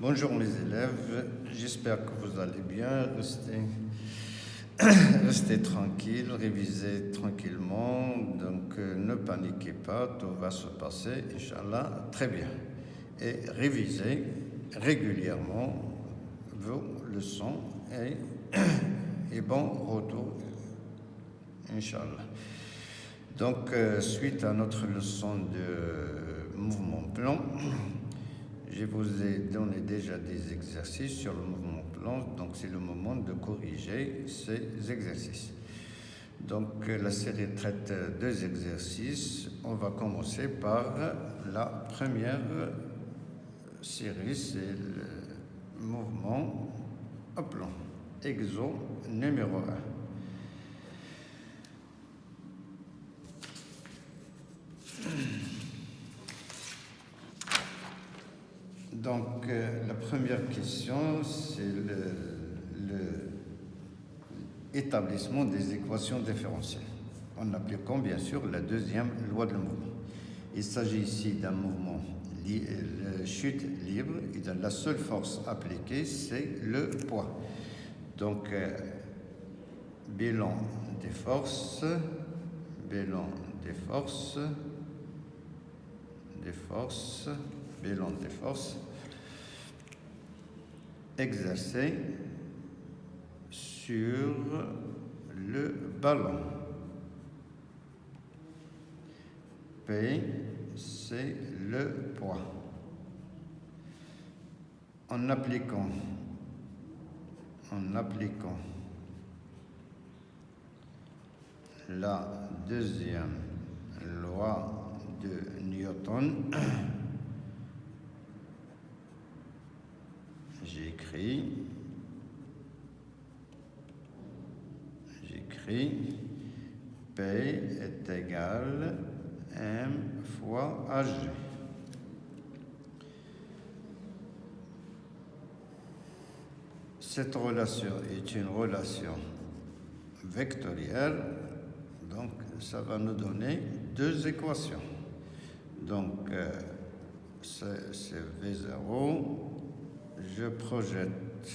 Bonjour mes élèves, j'espère que vous allez bien. Restez tranquilles, révisez tranquillement. Donc ne paniquez pas, tout va se passer, Inch'Allah, très bien. Et révisez régulièrement vos leçons et bon retour, Inch'Allah. Donc, suite à notre leçon de mouvement plan, je vous ai donné déjà des exercices sur le mouvement plan, donc c'est le moment de corriger ces exercices. Donc, la série traite deux exercices. On va commencer par la première série, c'est le mouvement à plan, exo numéro 1. Donc, la première question, c'est l'établissement des équations différentielles, en appliquant bien sûr la deuxième loi de mouvement. Il s'agit ici d'un mouvement chute libre, et la seule force appliquée, c'est le poids. Donc, bilan des forces, bilan des forces, bilan des forces exercées sur le ballon. P, c'est le poids. En appliquant la deuxième loi de Newton, j'écris P est égal M fois Hg. Cette relation est une relation vectorielle, donc ça va nous donner deux équations. Donc c'est V0, je projette,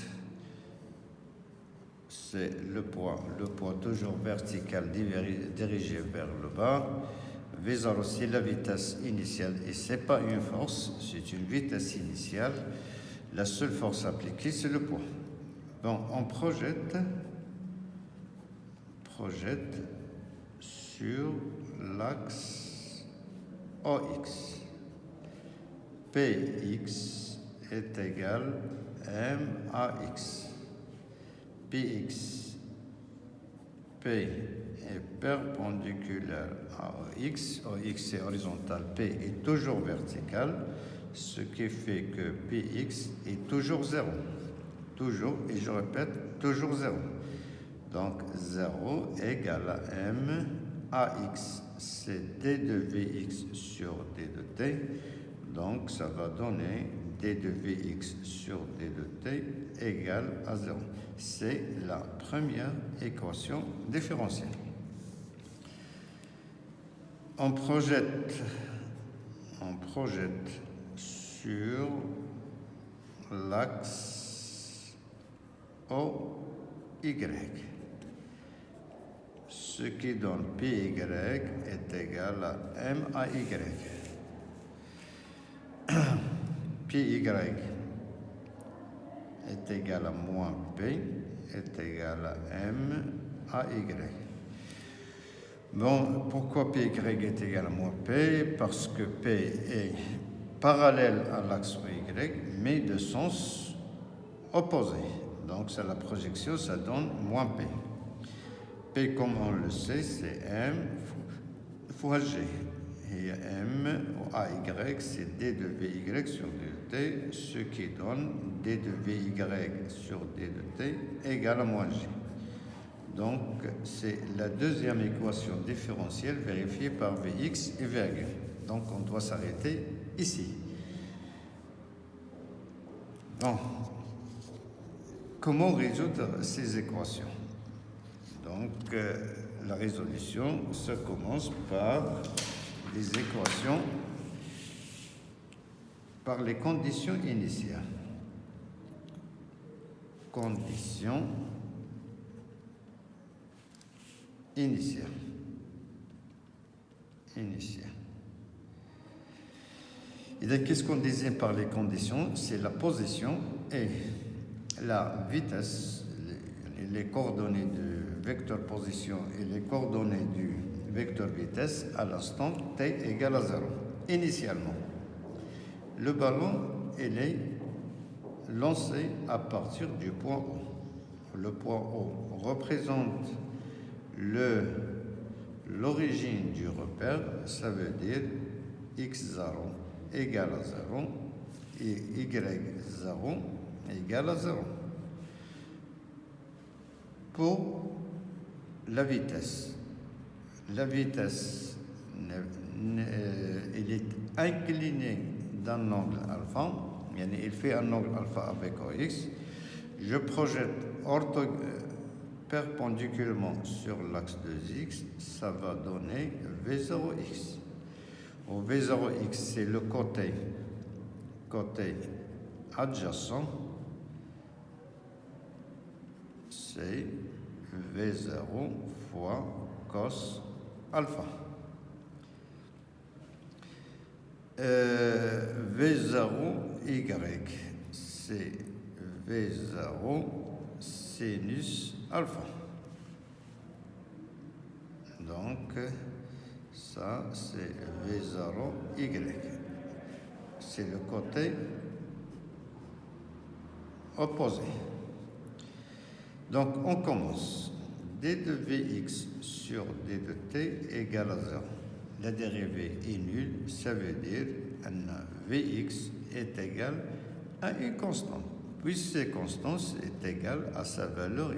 c'est le poids toujours vertical dirigé vers le bas. V0, c'est la vitesse initiale et ce n'est pas une force, c'est une vitesse initiale. La seule force appliquée, c'est le poids. Bon, on projette sur l'axe OX. Px est égal MAX. Px, P est perpendiculaire à OX. OX c'est horizontal, P est toujours vertical, ce qui fait que Px est toujours 0. Toujours, et je répète, toujours 0. Donc 0 égale à M. AX, c'est D de Vx sur D de T. Donc ça va donner D de Vx sur D de T égale à 0. C'est la première équation différentielle. On projette sur l'axe OY, ce qui donne PY est égal à MAY. PY est égal à moins P est égal à MAY. Bon, pourquoi PY est égal à moins P? Parce que P est parallèle à l'axe OY, mais de sens opposé. Donc, c'est la projection, ça donne moins P. P, comme on le sait, c'est M fois G. Et M ou AY, c'est D de VY sur D de T, ce qui donne D de VY sur D de T égale à moins G. Donc, c'est la deuxième équation différentielle vérifiée par Vx et virgule. Donc, on doit s'arrêter ici. Bon, comment résoudre ces équations? Donc, la résolution se commence par les équations, par les conditions initiales. condition initiale. Et donc, qu'est-ce qu'on désigne par les conditions? C'est la position et la vitesse, les coordonnées du vecteur position et les coordonnées du vecteur vitesse à l'instant t égale à 0. Initialement, le ballon il est lancé à partir du point O. Le point O représente l'origine du repère, ça veut dire x0 égale à 0 et y0 égale à 0. Pour la vitesse, il est incliné d'un angle alpha, il fait un angle alpha avec OX. Je projette perpendiculairement sur l'axe de X, ça va donner V0X. Au V0X, c'est le côté adjacent, c'est V0 fois cos alpha. V0Y, c'est V0 sinus alpha. Donc, ça, c'est V0Y. C'est le côté opposé. Donc, on commence. D de Vx sur D de T égale à 0. La dérivée est nulle, ça veut dire que Vx est égal à une constante. Puisque cette constante est égale à sa valeur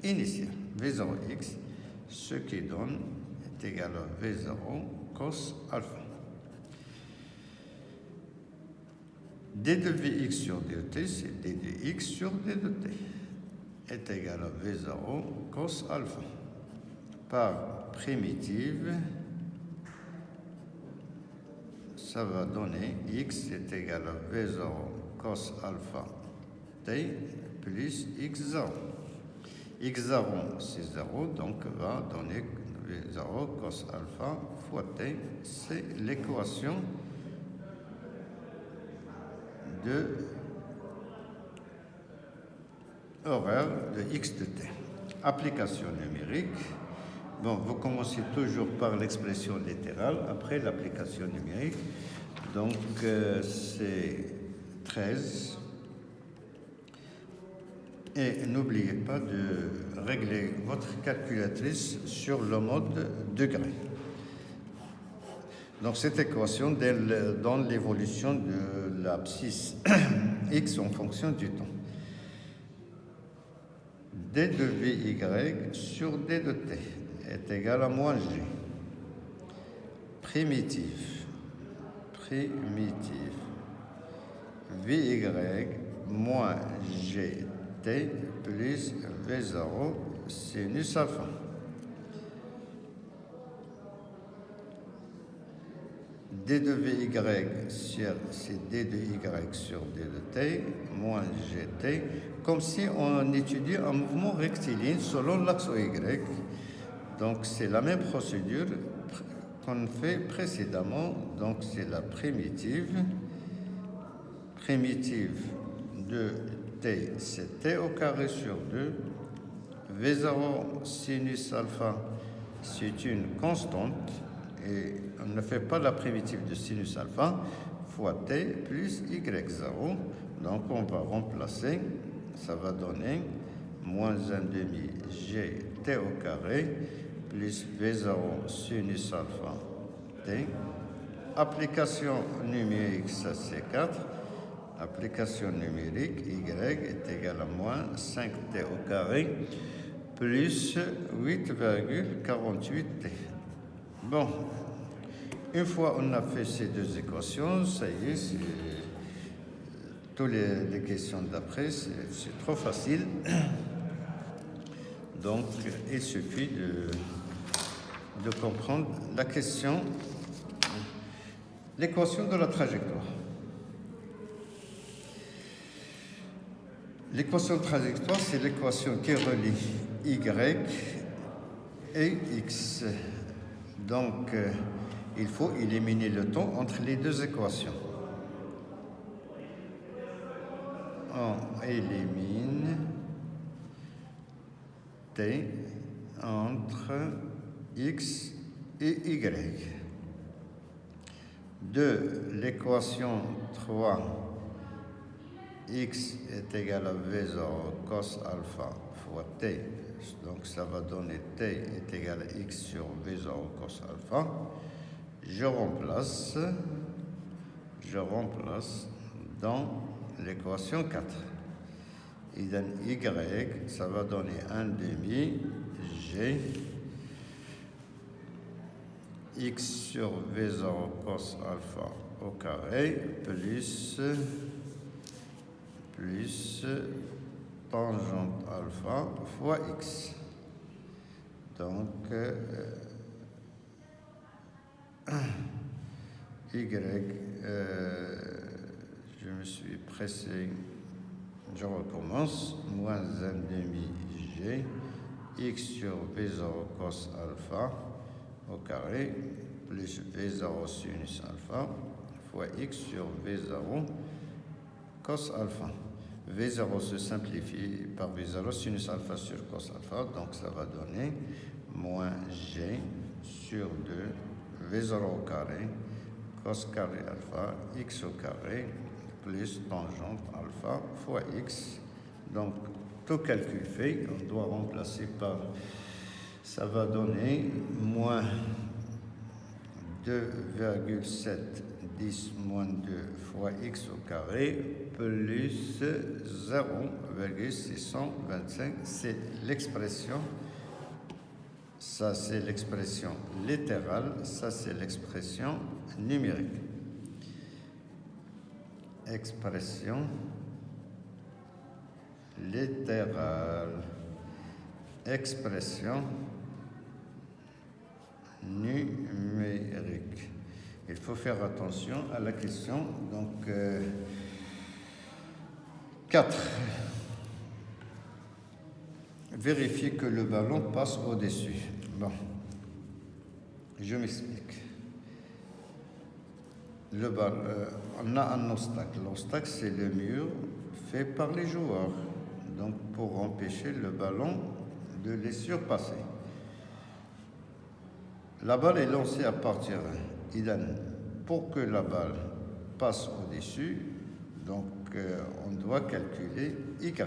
initiale, V0x, ce qui donne est égal à V0 cos alpha. D de Vx sur D de T, c'est D de x sur D de T, est égal à V0 cos alpha. Par primitive, ça va donner x est égal à V0 cos alpha t plus x0. x0 c'est 0, donc va donner V0 cos alpha fois t. C'est l'équation de horaire de x de t. Application numérique. Bon, vous commencez toujours par l'expression littérale, après l'application numérique. Donc, c'est 13. Et n'oubliez pas de régler votre calculatrice sur le mode degré. Donc, cette équation donne l'évolution de l'abscisse x en fonction du temps. D de Vy sur D de T est égal à moins G. Primitif. Vy moins Gt plus V0 sinus alpha. D de Vy c'est D de Y sur D de T moins Gt, comme si on étudiait un mouvement rectiligne selon l'axe Y. Donc c'est la même procédure qu'on fait précédemment. Donc c'est la primitive de T, c'est T au carré sur 2. V0 sinus alpha, c'est une constante. Et on ne fait pas la primitive de sinus alpha fois t plus y0. Donc on va remplacer, ça va donner moins 1 demi gt au carré plus v0 sinus alpha t. Application numérique, ça c'est 4. Application numérique, y est égal à moins 5t au carré plus 8,48t. Bon, une fois on a fait ces deux équations, ça y est, toutes les questions d'après, c'est trop facile. Donc, il suffit de comprendre la question, l'équation de la trajectoire. L'équation trajectoire, c'est l'équation qui relie y et x. Donc, il faut éliminer le temps entre les deux équations. On élimine t entre x et y. De l'équation 3, x est égal à v0 cos alpha fois t. Donc ça va donner t est égal à x sur v0 cos alpha. Je remplace dans l'équation 4. Et dans y, ça va donner 1 demi g x sur v0 cos alpha au carré plus tangente alpha fois x. Donc, y, je me suis pressé, je recommence, moins 1 demi g x sur v0 cos alpha au carré plus v0 sinus alpha fois x sur v0 cos alpha. V0 se simplifie par V0 sinus alpha sur cos alpha, donc ça va donner moins G sur 2 V0 au carré cos carré alpha x au carré plus tangente alpha fois x. Donc tout calcul fait, on doit remplacer par, ça va donner moins 2,7 10 moins 2 fois x au carré plus 0,625. C'est l'expression, ça c'est l'expression littérale, ça c'est l'expression numérique. Expression littérale, expression numérique. Il faut faire attention à la question. Donc, 4. Vérifier que le ballon passe au-dessus. Bon, je m'explique. On a un obstacle. L'obstacle, c'est le mur fait par les joueurs. Donc, pour empêcher le ballon de les surpasser. La balle est lancée à partir pour que la balle passe au-dessus, donc on doit calculer y.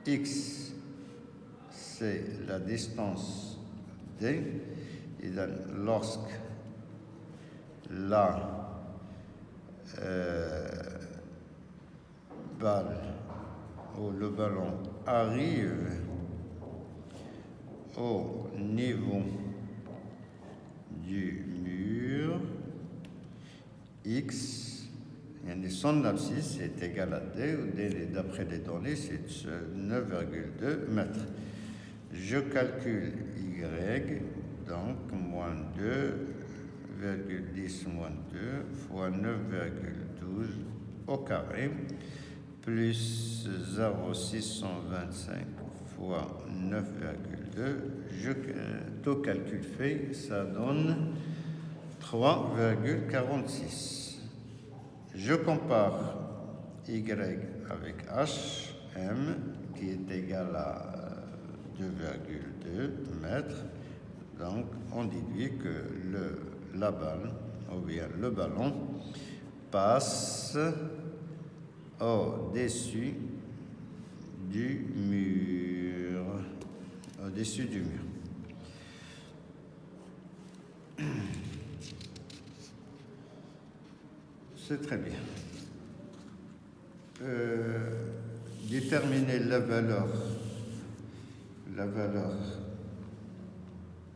X, c'est la distance d. Et lorsque la balle ou le ballon arrive au niveau du mur, x, son abscisse est égal à d, ou d d'après les données, c'est 9,2 mètres. Je calcule y, donc moins 2,10 moins 2 fois 9,12 au carré, plus 0,625 fois 9,2, tout calcul fait, ça donne 3,46. Je compare y avec h, m, qui est égal à 2,2 mètres. Donc, on déduit que la balle, ou bien le ballon, passe au-dessus du mur. Au-dessus du mur. C'est très bien. Déterminer la valeur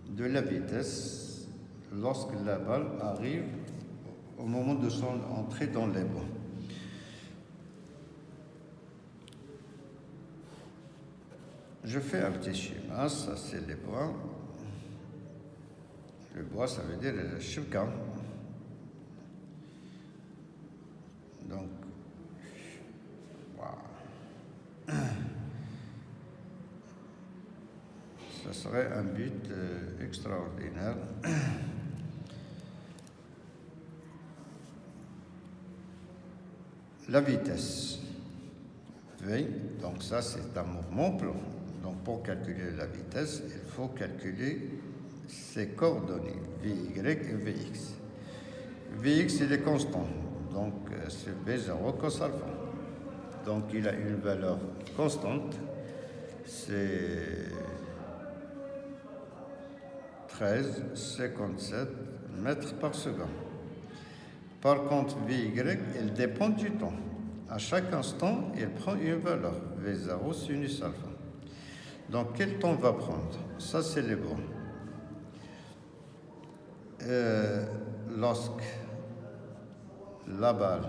de la vitesse lorsque la balle arrive au moment de son entrée dans les bois. Je fais un petit schéma, ça c'est les bois. Le bois, ça veut dire le shibka. Donc, Ça serait un but extraordinaire. La vitesse. V, donc ça c'est un mouvement plan. Donc pour calculer la vitesse, il faut calculer ses coordonnées, Vy et Vx. Vx il est constant, donc c'est V0 cos alpha. Donc il a une valeur constante, c'est 13,57 mètres par seconde. Par contre, Vy, il dépend du temps. À chaque instant, il prend une valeur, V0 sinus alpha. Donc, quel temps va prendre? Ça, c'est les bons. Lorsque la balle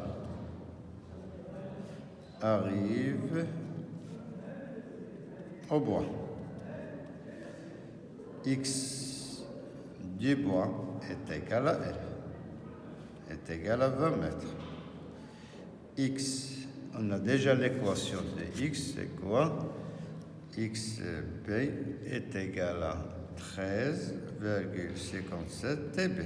arrive au bois, X du bois est égal à L, est égal à 20 mètres. X, on a déjà l'équation de X, c'est quoi? XB est égal à 13,57 TB.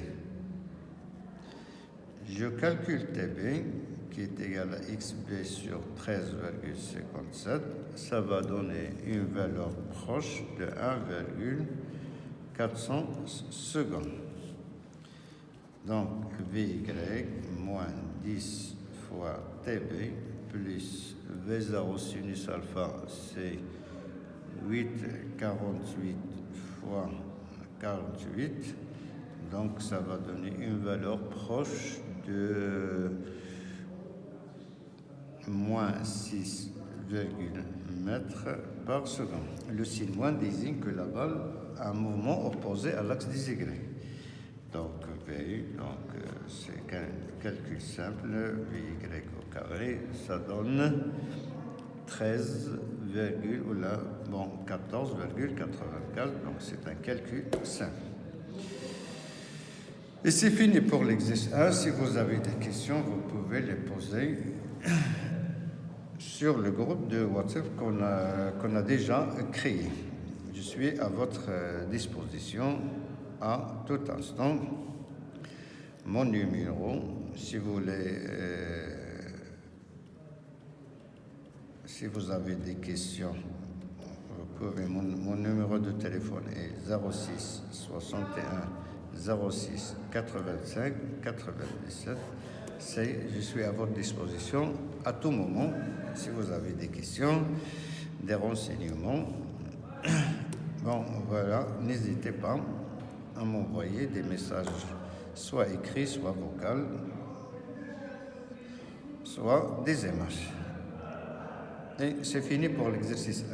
Je calcule TB, qui est égal à XB sur 13,57. Ça va donner une valeur proche de 1,400 secondes. Donc, Vy moins 10 fois TB plus V0 sinus alpha, c'est 8,48 fois 48. Donc, ça va donner une valeur proche de moins 6 mètres par seconde. Le signe moins désigne que la balle a un mouvement opposé à l'axe des Y. Donc, V, c'est un calcul simple, Vy au carré, ça donne 14,84, donc c'est un calcul simple. Et c'est fini pour l'exercice 1. Si vous avez des questions, vous pouvez les poser sur le groupe de WhatsApp qu'on a déjà créé. Je suis à votre disposition à tout instant. Mon numéro, si vous voulez, si vous avez des questions, vous pouvez, mon numéro de téléphone est 06 61 06 85 97. Je suis à votre disposition à tout moment. Si vous avez des questions, des renseignements, bon, voilà, n'hésitez pas à m'envoyer des messages, soit écrits, soit vocaux, soit des images. Et c'est fini pour l'exercice 1.